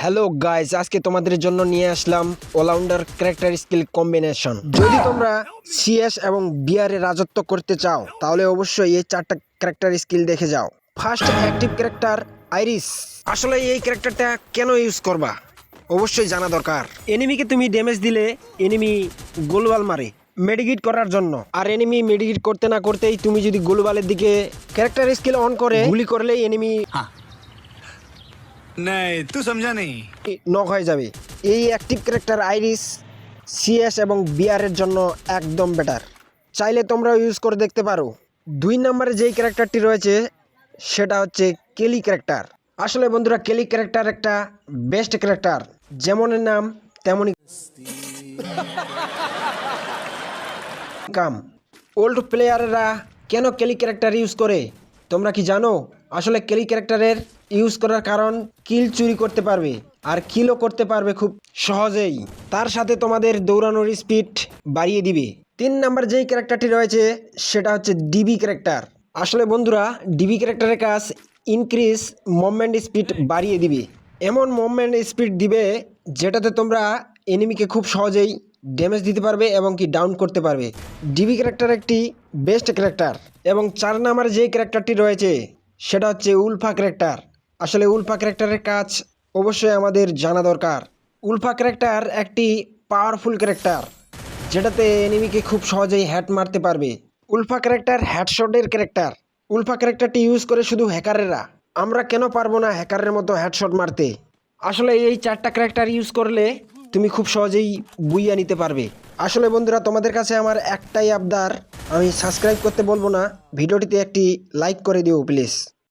Hello guys, আজকে তোমাদের জন্য নিয়ে আসলাম অলরাউন্ডার ক্যারেক্টার স্কিল কম্বিনেশন। যদি তোমরা সিএস এবং বিআরে রাজত্ব করতে চাও তাহলে অবশ্যই এই চারটা ক্যারেক্টার স্কিল দেখে যাও। First active character iris. আসলে এই ক্যারেক্টারটা কেন ইউজ করবা অবশ্যই জানা দরকার। এনিমিকে তুমি ড্যামেজ দিলে এনিমি গোলওয়াল মারে মেডিকেট করার জন্য, আর এনিমি মেডিকেট করতে না করতেই তুমি যদি গোলওয়ালের দিকে ক্যারেক্টার স্কিল অন করে গুলি করলেই এনিমি नहीं तू समझा नहीं। নক হয়ে যাবে। এই অ্যাক্টিভ ক্যারেক্টার আইরিস সিএস এবং বিআরের জন্য একদম বেটার, চাইলে তোমরাও ইউজ করে দেখতে পারো। 2 নম্বরে যেই ক্যারেক্টারটি রয়েছে সেটা হচ্ছে কেলি ক্যারেক্টার। আসলে বন্ধুরা, কেলি ক্যারেক্টার একটা বেস্ট ক্যারেক্টার, যেমনের নাম তেমনই কাম। ওল্ড প্লেয়াররা কেন কেলি ক্যারেক্টার ইউজ করে তোমরা কি জানো? আসলে কেলি ক্যারেক্টারের ইউজ করার কারণ কিল চুরি করতে পারবে, আর কিলও করতে পারবে খুব সহজেই। তার সাথে তোমাদের দৌড়ানোর স্পিড বাড়িয়ে দিবে। 3 নাম্বার যেই ক্যারেক্টারটি রয়েছে সেটা হচ্ছে ডিবি ক্যারেক্টার। আসলে বন্ধুরা, ডিবি ক্যারেক্টারের কাজ ইনক্রিজ মুভমেন্ট স্পিড বাড়িয়ে দিবে। এমন মুভমেন্ট স্পিড দিবে যেটাতে তোমরা এনিমিকে খুব সহজেই ড্যামেজ দিতে পারবে এবং কি ডাউন করতে পারবে। ডিবি ক্যারেক্টার একটি বেস্ট ক্যারেক্টার। এবং 4 নাম্বার যে ক্যারেক্টারটি রয়েছে সেটা হচ্ছে উলফা ক্যারেক্টার। আসলে উলফা ক্যারেক্টারের কাজ অবশ্যই আমাদের জানা দরকার। উলফা ক্যারেক্টার একটি পাওয়ারফুল ক্যারেক্টার যেটাতে এনিমিকে খুব সহজেই হ্যাট মারতে পারবে। উলফা ক্যারেক্টার হেডশটের ক্যারেক্টার। উলফা ক্যারেক্টারটি ইউজ করে শুধু হ্যাকারেরা। আমরা কেন পারবো না হ্যাকারের মতো হেডশট মারতে? আসলে এই 4টা ক্যারেক্টার ইউজ করলে তুমি খুব সহজেই বুইয়া নিতে পারবে। আসলে বন্ধুরা, তোমাদের কাছে আমার একটাই আবদার, আমি সাবস্ক্রাইব করতে বলবো না, ভিডিওটিতে একটি লাইক করে দিও প্লিজ।